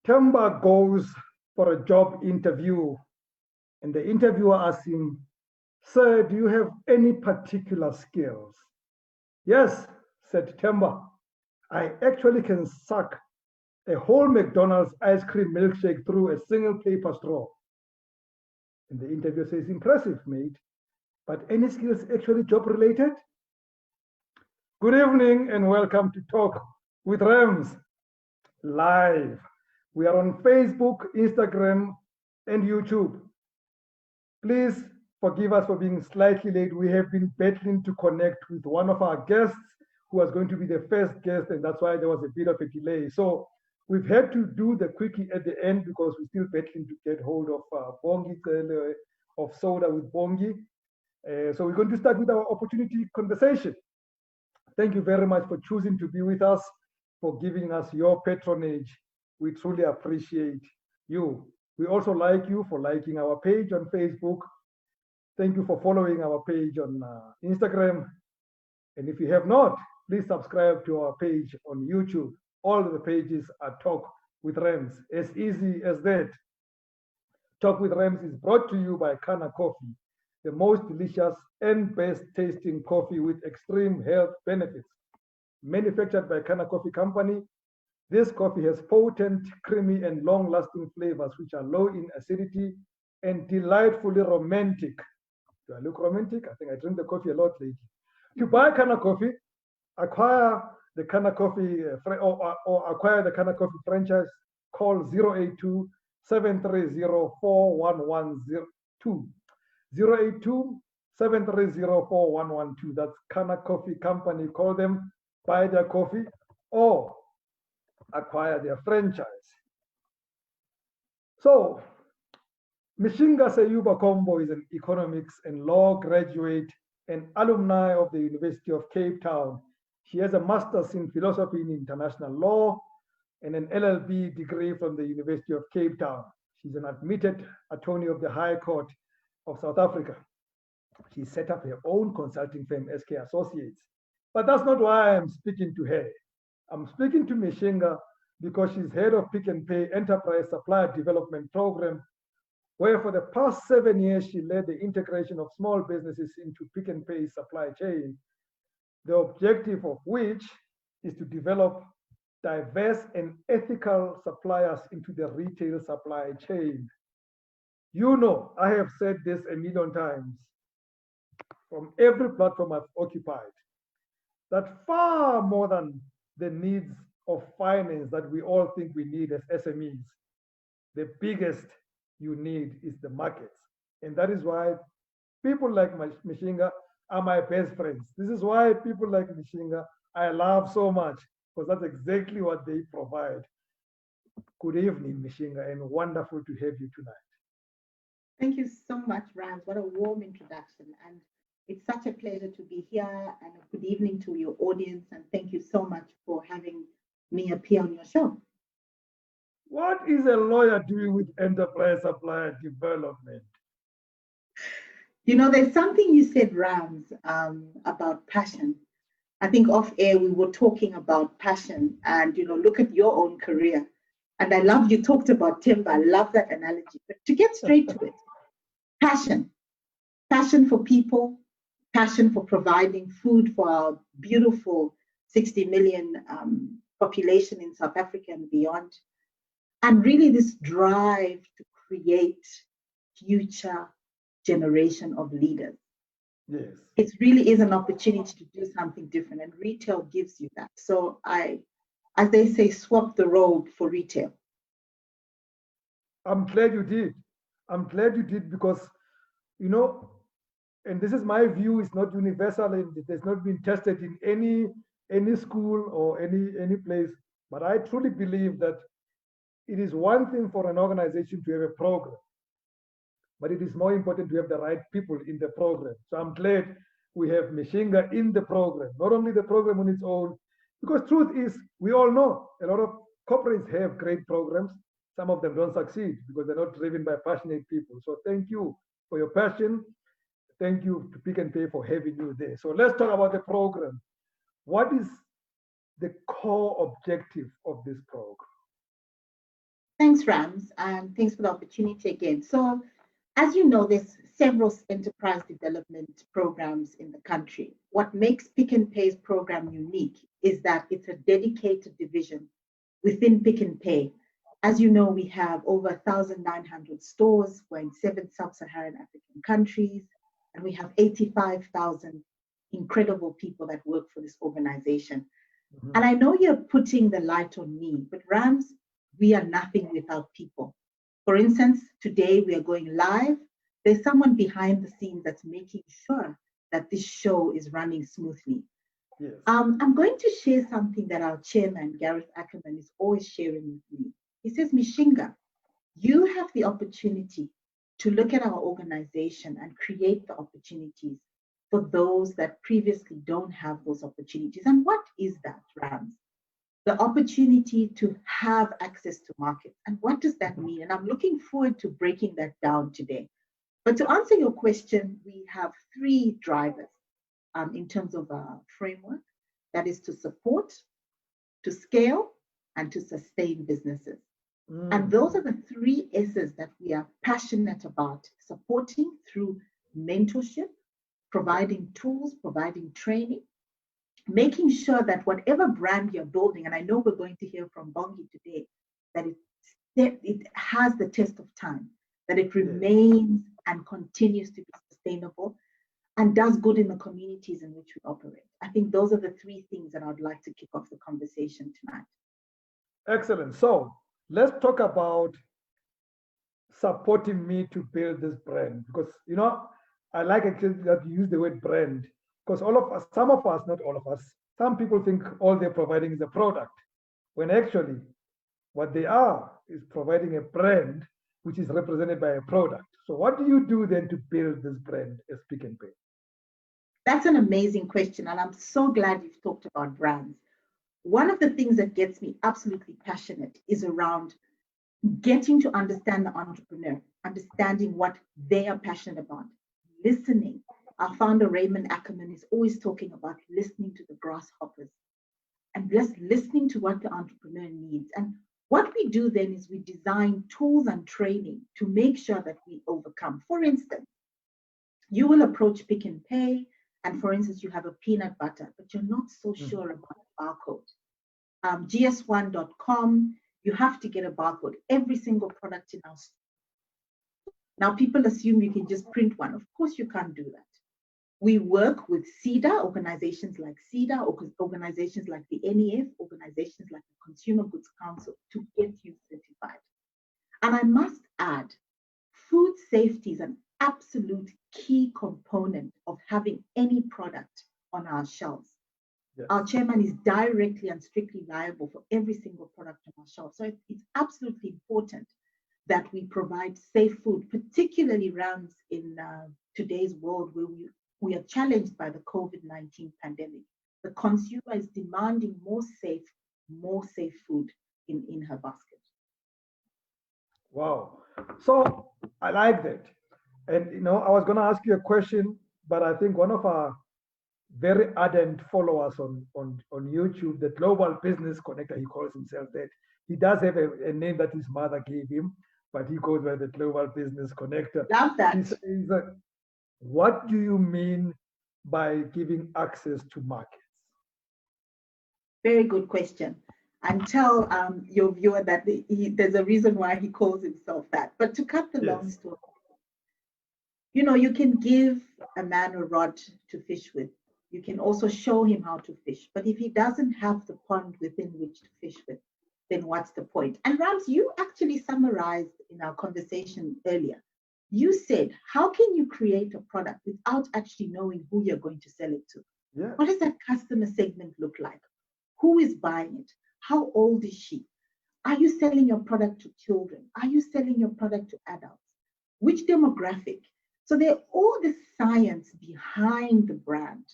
Temba goes for a job interview, and the interviewer asks him, "Sir, do you have any particular skills?" "Yes," said Temba. "I actually can suck a whole McDonald's ice cream milkshake through a single paper straw." And the interviewer says, "Impressive, mate. But any skills actually job related?" Good evening and welcome to Talk with Rams live. We are on Facebook, Instagram, and YouTube. Please forgive us for being slightly late. We have been battling to connect with one of our guests who was going to be the first guest, and that's why there was a bit of a delay. So we've had to do the quickie at the end because we're still battling to get hold of Bongi, of Soda with Bongi. So we're going to start with our opportunity conversation. Thank you very much for choosing to be with us, for giving us your patronage. We truly appreciate you. We also like you for liking our page on Facebook. Thank you for following our page on Instagram. And if you have not, please subscribe to our page on YouTube. All the pages are Talk with Rams. As easy as that. Talk with Rams is brought to you by Kana Coffee, the most delicious and best tasting coffee with extreme health benefits. Manufactured by Kana Coffee Company, this coffee has potent, creamy, and long-lasting flavors which are low in acidity and delightfully romantic. Do I look romantic? I think I drink the coffee a lot lately. To buy Kana Coffee, acquire the Kana Coffee or acquire the Kana Coffee franchise, call 082 730 4112. 082 730 4112. That's Kana Coffee Company. Call them, buy their coffee, or acquire their franchise. So, Mishinga Kombo is an economics and law graduate and alumni of the University of Cape Town. She has a master's in philosophy in international law and an LLB degree from the University of Cape Town. She's an admitted attorney of the High Court of South Africa. She set up her own consulting firm, SK Associates. But that's not why I'm speaking to her. I'm speaking to Mishinga because she's head of Pick n Pay Enterprise Supplier Development Program, where for the past 7 years she led the integration of small businesses into Pick n Pay's supply chain, the objective of which is to develop diverse and ethical suppliers into the retail supply chain. You know, I have said this a million times from every platform I've occupied, that far more than the needs of finance that we all think we need as SMEs, the biggest you need is the markets. And that is why people like Mishinga are my best friends. This is why people like Mishinga I love so much, because that's exactly what they provide. Good evening, Mishinga, and wonderful to have you tonight. Thank you so much, Rams. What a warm introduction. And it's such a pleasure to be here, and a good evening to your audience. And thank you so much for having me appear on your show. What is a lawyer doing with enterprise supplier development? You know, there's something you said, Rams, about passion. I think off air we were talking about passion, and look at your own career. And I love you talked about timber. I love that analogy. But to get straight to it, passion for people, passion for providing food for our beautiful 60 million population in South Africa and beyond, and really this drive to create future generation of leaders. Yes. It really is an opportunity to do something different, and retail gives you that. So as they say, swap the road for retail. I'm glad you did. I'm glad you did because, and this is my view, it's not universal and it has not been tested in any school or any place. But I truly believe that it is one thing for an organization to have a program, but it is more important to have the right people in the program. So I'm glad we have Mishinga in the program, not only the program on its own, because truth is, we all know a lot of corporates have great programs. Some of them don't succeed because they're not driven by passionate people. So thank you for your passion. Thank you to Pick n Pay for having you there. So let's talk about the program. What is the core objective of this program? Thanks, Rams, and thanks for the opportunity again. So, as you know, there's several enterprise development programs in the country. What makes PicknPay's program unique is that it's a dedicated division within PicknPay. As you know, we have over 1,900 stores. We're in 7 sub-Saharan African countries, and we have 85,000 incredible people that work for this organization. Mm-hmm. And I know you're putting the light on me, but Rams, we are nothing without people. For instance, today we are going live. There's someone behind the scenes that's making sure that this show is running smoothly. Yes. I'm going to share something that our chairman, Gareth Ackerman, is always sharing with me. He says, Mishinga, you have the opportunity to look at our organization and create the opportunities for those that previously don't have those opportunities. And what is that, Rams? The opportunity to have access to markets. And what does that mean? And I'm looking forward to breaking that down today. But to answer your question, we have 3 drivers in terms of our framework. That is to support, to scale, and to sustain businesses. And those are the 3 S's that we are passionate about: supporting through mentorship, providing tools, providing training, making sure that whatever brand you're building, and I know we're going to hear from Bongi today, that it has the test of time, that it remains and continues to be sustainable and does good in the communities in which we operate. I think those are the 3 things that I'd like to kick off the conversation tonight. Excellent. So let's talk about supporting me to build this brand, because, you know, I like actually that you use the word brand, because all of us, some of us, not all of us, some people think all they're providing is a product, when actually what they are is providing a brand which is represented by a product. So what do you do then to build this brand as PicknPay? That's an amazing question, and I'm so glad you've talked about brands. One of the things that gets me absolutely passionate is around getting to understand the entrepreneur, understanding what they are passionate about, listening. Our founder, Raymond Ackerman, is always talking about listening to the grasshoppers and just listening to what the entrepreneur needs. And what we do then is we design tools and training to make sure that we overcome. For instance, you will approach PicknPay, and for instance, you have a peanut butter, but you're not so sure about the barcode. GS1.com, you have to get a barcode. Every single product in our store. Now, people assume you can just print one. Of course, you can't do that. We work with CEDA, organizations like CEDA, organizations like the NEF, organizations like the Consumer Goods Council to get you certified. And I must add, food safety is an absolute key component of having any product on our shelves. Yes. Our chairman is directly and strictly liable for every single product on our shelves. So it's absolutely important that we provide safe food, particularly around in today's world where we are challenged by the COVID-19 pandemic. The consumer is demanding more safe food in her basket. Wow. So I like that. And, you know, I was going to ask you a question, but I think one of our very ardent followers on YouTube, the Global Business Connector, he calls himself that. He does have a name that his mother gave him, but he goes by the Global Business Connector. Love that. He says, what do you mean by giving access to markets? Very good question. And tell your viewer that there's a reason why he calls himself that. But to cut the long story, you know, you can give a man a rod to fish with. You can also show him how to fish. But if he doesn't have the pond within which to fish with, then what's the point? And Rams, you actually summarized in our conversation earlier. You said, how can you create a product without actually knowing who you're going to sell it to? Yeah. What does that customer segment look like? Who is buying it? How old is she? Are you selling your product to children? Are you selling your product to adults? Which demographic? So there's all this science behind the brand.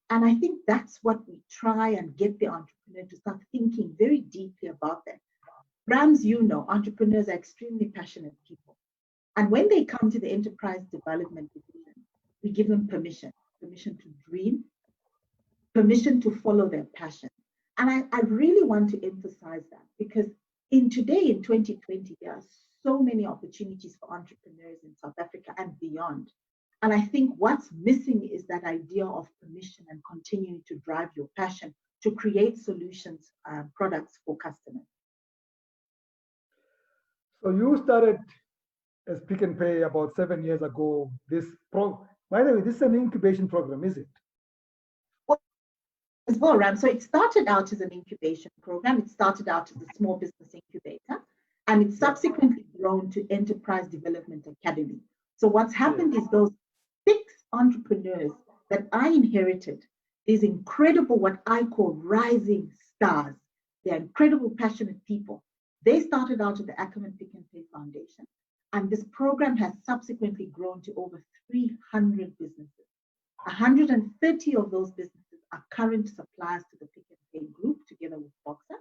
And I think that's what we try and get the entrepreneur to start thinking very deeply about that. Rams, you know, entrepreneurs are extremely passionate people. And when they come to the enterprise development division, we give them permission to dream, permission to follow their passion. And I really want to emphasize that, because today, in 2020, there are so many opportunities for entrepreneurs in South Africa and beyond. And I think what's missing is that idea of permission and continuing to drive your passion to create solutions, products for customers. So you started as Pick n Pay about 7 years ago. By the way, this is an incubation program, is it? As well, Ram. So it started out as an incubation program. It started out as a small business incubator, and it's subsequently grown to Enterprise Development Academy. So what's happened is those 6 entrepreneurs that I inherited, these incredible, what I call rising stars. They're incredible, passionate people. They started out at the Ackerman Pick n Pay Foundation, and this program has subsequently grown to over 300 businesses. 130 of those businesses are current suppliers to the Pick n Pay group together with Boxer.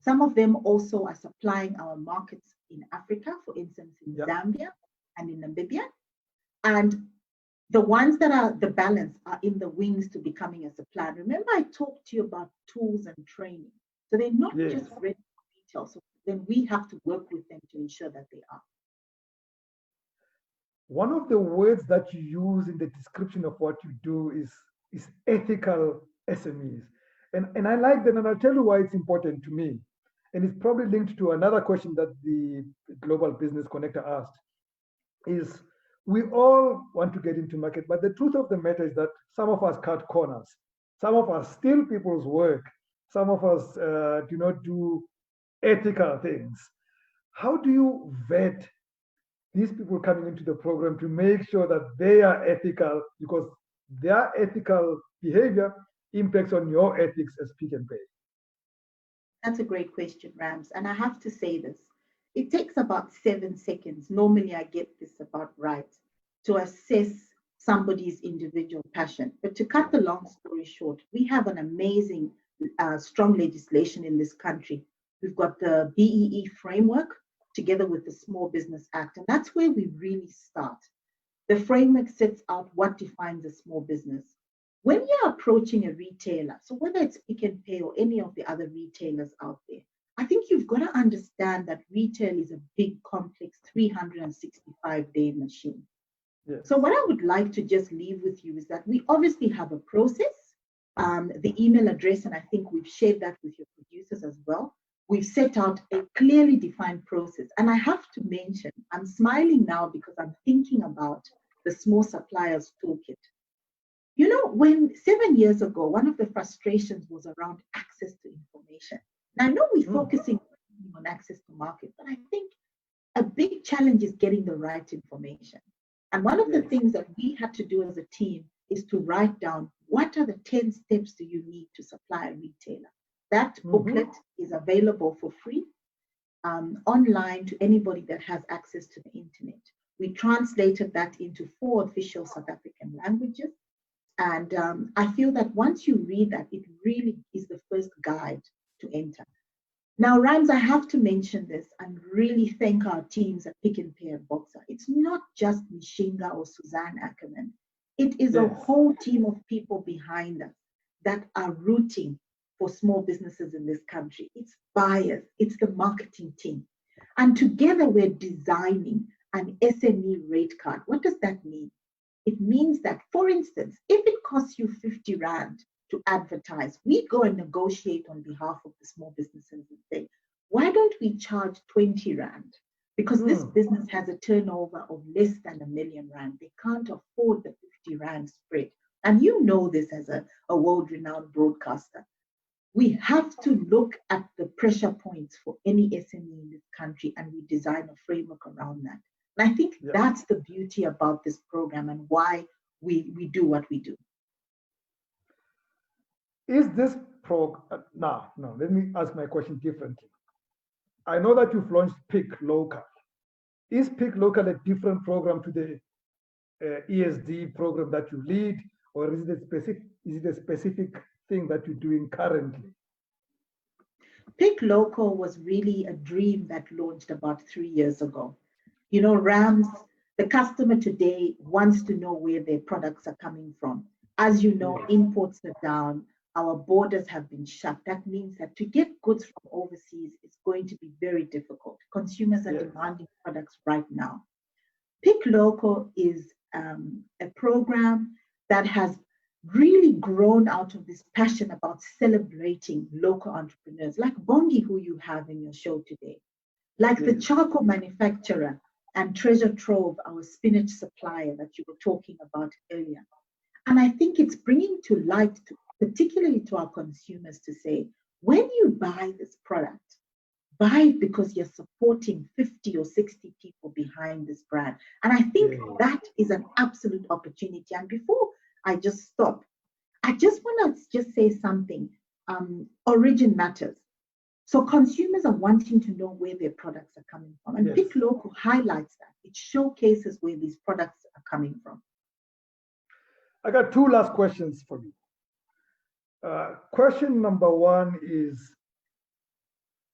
Some of them also are supplying our markets in Africa, for instance, in Zambia and in Namibia. And the ones that are the balance are in the wings to becoming a supplier. Remember, I talked to you about tools and training. So they're not just ready for retail. So then we have to work with them to ensure that they are. One of the words that you use in the description of what you do is ethical SMEs. And I like that, and I'll tell you why it's important to me. And it's probably linked to another question that the Global Business Connector asked, is we all want to get into market, but the truth of the matter is that some of us cut corners. Some of us steal people's work. Some of us do not do ethical things. How do you vet these people coming into the program to make sure that they are ethical, because their ethical behavior impacts on your ethics as Pick n Pay? That's a great question, Rams. And I have to say this. It takes about 7 seconds. Normally, I get this about right to assess somebody's individual passion. But to cut the long story short, we have an amazing, strong legislation in this country. We've got the BEE framework together with the Small Business Act. And that's where we really start. The framework sets out what defines a small business. When you're approaching a retailer, so whether it's Pick n Pay or any of the other retailers out there, I think you've got to understand that retail is a big, complex, 365-day machine. Yes. So what I would like to just leave with you is that we obviously have a process, the email address, and I think we've shared that with your producers as well. We've set out a clearly defined process. And I have to mention, I'm smiling now because I'm thinking about the Small Suppliers Toolkit. You know, when 7 years ago, one of the frustrations was around access to information. And I know we're focusing on access to market, but I think a big challenge is getting the right information. And one of the things that we had to do as a team is to write down what are the 10 steps do you need to supply a retailer. That booklet is available for free online to anybody that has access to the internet. We translated that into 4 official South African languages. And I feel that once you read that, it really is the first guide to enter. Now, Rams, I have to mention this and really thank our teams at Pick n Pay and Boxer. It's not just Mishinga or Suzanne Ackerman. It is a whole team of people behind us that are rooting for small businesses in this country. It's buyers, it's the marketing team. And together we're designing an SME rate card. What does that mean? It means that, for instance, if it costs you 50 Rand to advertise, we go and negotiate on behalf of the small businesses and say, why don't we charge 20 Rand? Because this business has a turnover of less than R1 million. They can't afford the 50 Rand spread. And you know this as a world-renowned broadcaster. We have to look at the pressure points for any SME in this country, and we design a framework around that. And I think that's the beauty about this program and why we do what we do. Is this no, let me ask my question differently. I know that you've launched Pick Local. Is Pick Local a different program to the ESD program that you lead, or is it a specific thing that you're doing currently? Pick Local was really a dream that launched about 3 years ago. You know, Rams, the customer today wants to know where their products are coming from. As you know, imports are down. our borders have been shut. That means that to get goods from overseas is going to be very difficult. Consumers are demanding products right now. Pick Local is a program that has really grown out of this passion about celebrating local entrepreneurs, like Bongi, who you have in your show today, like the charcoal manufacturer and treasure trove, our spinach supplier that you were talking about earlier. And I think it's bringing to light, particularly to our consumers, to say, when you buy this product, buy it because you're supporting 50 or 60 people behind this brand. And I think that is an absolute opportunity. And before I just stop, I just want to just say something. Origin matters. So consumers are wanting to know where their products are coming from. And Pick Local highlights that. It showcases where these products are coming from. I got two last questions for you. Question number one is,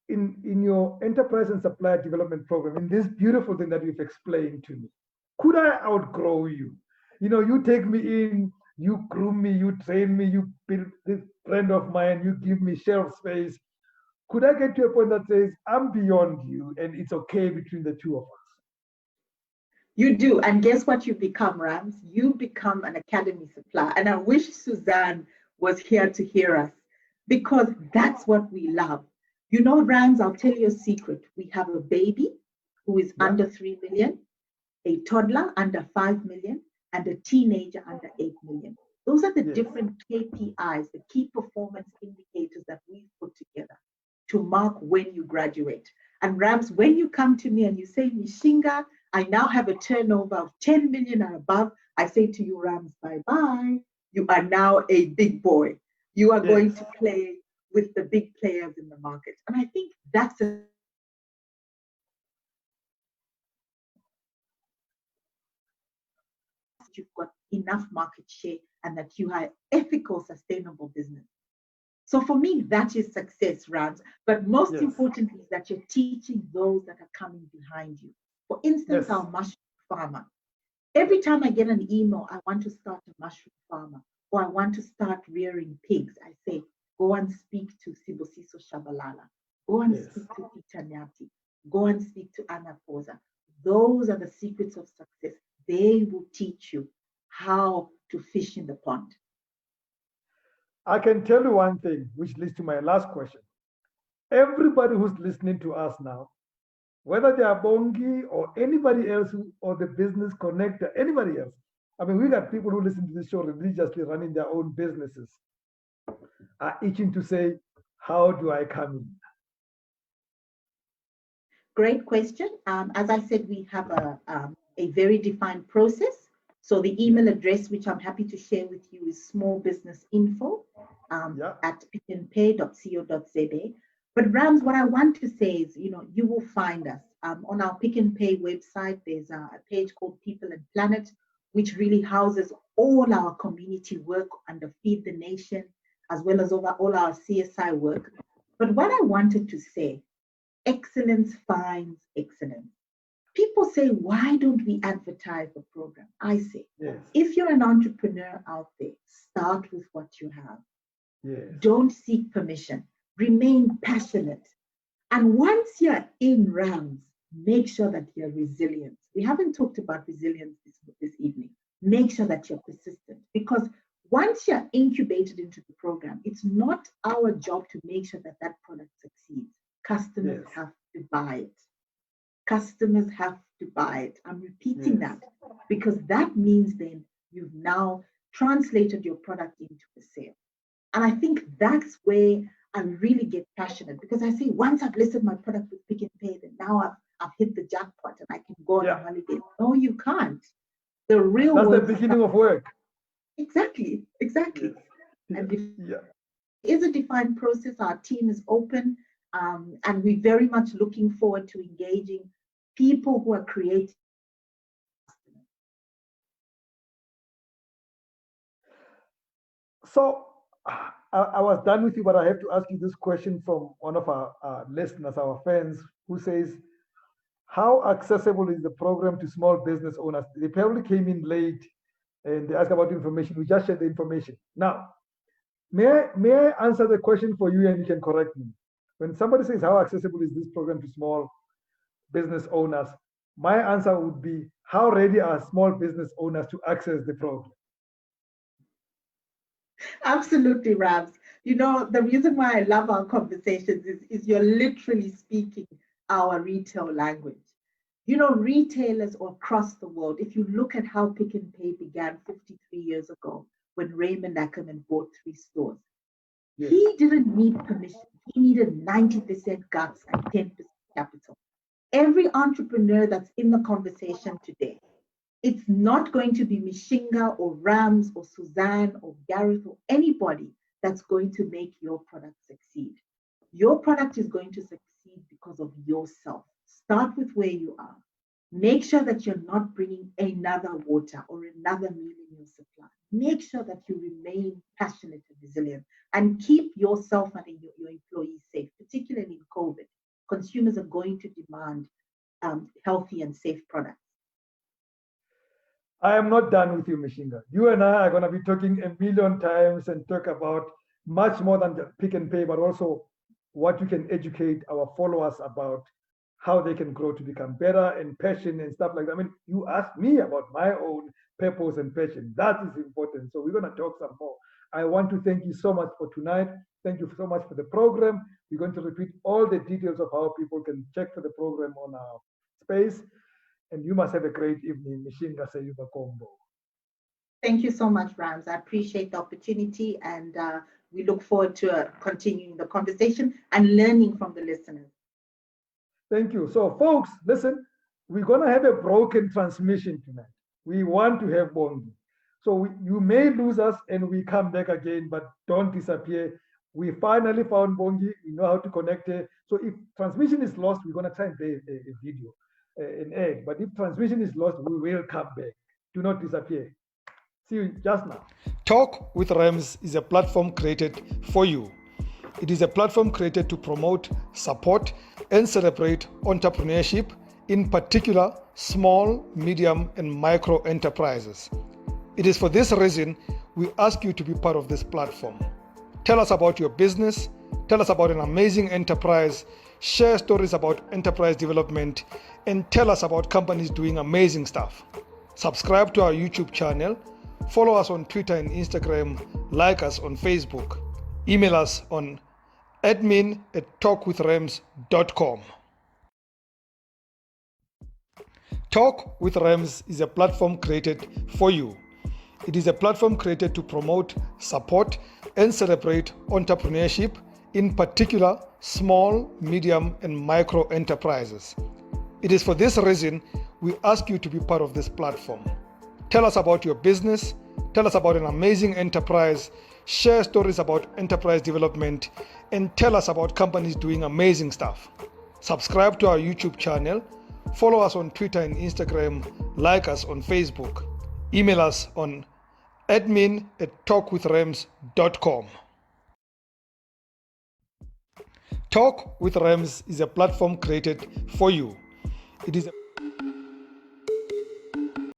in your enterprise and supplier development program, in this beautiful thing that you've explained to me, could I outgrow you? You know, you take me in, you groom me, you train me, you build this friend of mine, you give me shelf space. Could I get to a point that says, I'm beyond you and it's okay between the two of us? You do. And guess what you become, Rams? You become an academy supplier. And I wish Suzanne was here to hear us, because that's what we love. You know, Rams, I'll tell you a secret. We have a baby who is under 3 million, a toddler under 5 million, and a teenager under 8 million. Those are the different KPIs, the key performance indicators that we've put together to mark when you graduate. And Rams, when you come to me and you say, Mishinga, I now have a turnover of 10 million or above, I say to you, Rams, bye-bye. You are now a big boy. You are going to play with the big players in the market. And I think that's you've got enough market share and that you are ethical, sustainable business. So for me, that is success, Rams. But most importantly, is that you're teaching those that are coming behind you. For instance, our mushroom farmer. Every time I get an email, I want to start a mushroom farmer, or I want to start rearing pigs, I say, go and speak to Sibosiso Shabalala. Go and speak to Itanyati. Go and speak to Anna Poza. Those are the secrets of success. They will teach you how to fish in the pond. I can tell you one thing, which leads to my last question. Everybody who's listening to us now, whether they are Bongi or anybody else or the business connector, anybody else. I mean, we got people who listen to this show religiously running their own businesses, are itching to say, how do I come in? Great question. As I said, we have a very defined process. So the email address, which I'm happy to share with you, is smallbusinessinfo at picknpay.co.za. But Rams, what I want to say is, you know, you will find us on our Pick n Pay website. There's a page called People and Planet, which really houses all our community work under Feed the Nation, as well as all our CSI work. But what I wanted to say, excellence finds excellence. People say, why don't we advertise the program? I say, if you're an entrepreneur out there, start with what you have. Don't seek permission. Remain passionate. And once you're in Rams, make sure that you're resilient. We haven't talked about resilience this evening. Make sure that you're persistent, because once you're incubated into the program, it's not our job to make sure that that product succeeds. Customers have to buy it. Customers have to buy it. I'm repeating that, because that means then you've now translated your product into a sale. And I think that's where I really get passionate, because I say, once I've listed my product with Pick n Pay, then now I've hit the jackpot and I can go on a holiday. No, you can't. The real That's work the beginning of work. Exactly. And there is a defined process. Our team is open, and we're very much looking forward to engaging people who are creating. So I was done with you, but I have to ask you this question from one of our listeners, our fans, who says, how accessible is the program to small business owners? They probably came in late and they asked about information. We just shared the information. Now, May I answer the question for you and you can correct me? When somebody says, how accessible is this program to small business owners? My answer would be, how ready are small business owners to access the program? Absolutely, Rams. You know, the reason why I love our conversations is you're literally speaking our retail language. You know, retailers across the world, if you look at how Pick n Pay began 53 years ago when Raymond Ackerman bought 3 stores, Yes. he didn't need permission. He needed 90% guts and 10% capital. Every entrepreneur that's in the conversation today, it's not going to be Mishinga or Rams or Suzanne or Gareth or anybody that's going to make your product succeed. Your product is going to succeed because of yourself. Start with where you are. Make sure that you're not bringing another water or another meal in your supply. Make sure that you remain passionate and resilient and keep yourself and your employees safe, particularly in COVID. Consumers are going to demand healthy and safe products. I am not done with you, Mishinga. You and I are going to be talking a million times and talk about much more than Pick n Pay, but also what you can educate our followers about, how they can grow to become better and passion and stuff like that. I mean, you asked me about my own purpose and passion. That is important. So we're going to talk some more. I want to thank you so much for tonight. Thank you so much for the program. We're going to repeat all the details of how people can check for the program on our space. And you must have a great evening, Mishinga Kombo. Thank you so much, Rams. I appreciate the opportunity, and we look forward to continuing the conversation and learning from the listeners. Thank you. So, folks, listen, we're going to have a broken transmission tonight. We want to have Bongi. So, you may lose us and we come back again, but don't disappear. We finally found Bongi. We know how to connect it. So, if transmission is lost, we're going to try and play a video, an egg. But if transmission is lost, we will come back. Do not disappear. See you just now. Talk with Rams is a platform created for you. It is a platform created to promote, support, and celebrate entrepreneurship, in particular small, medium, and micro enterprises. It is for this reason we ask you to be part of this platform. Tell us about your business, tell us about an amazing enterprise, share stories about enterprise development, and tell us about companies doing amazing stuff. Subscribe to our YouTube channel, follow us on Twitter and Instagram, like us on Facebook, email us on admin@talkwithrams.com. Talk with Rams is a platform created for you. It is a platform created to promote, support, and celebrate entrepreneurship, in particular small, medium, and micro enterprises. It is for this reason we ask you to be part of this platform. Tell us about your business, tell us about an amazing enterprise, share stories about enterprise development, and tell us about companies doing amazing stuff. Subscribe to our YouTube channel, follow us on Twitter and Instagram, like us on Facebook, email us on admin@talkwithrams.com. Talk with Rams is a platform created for you. It is a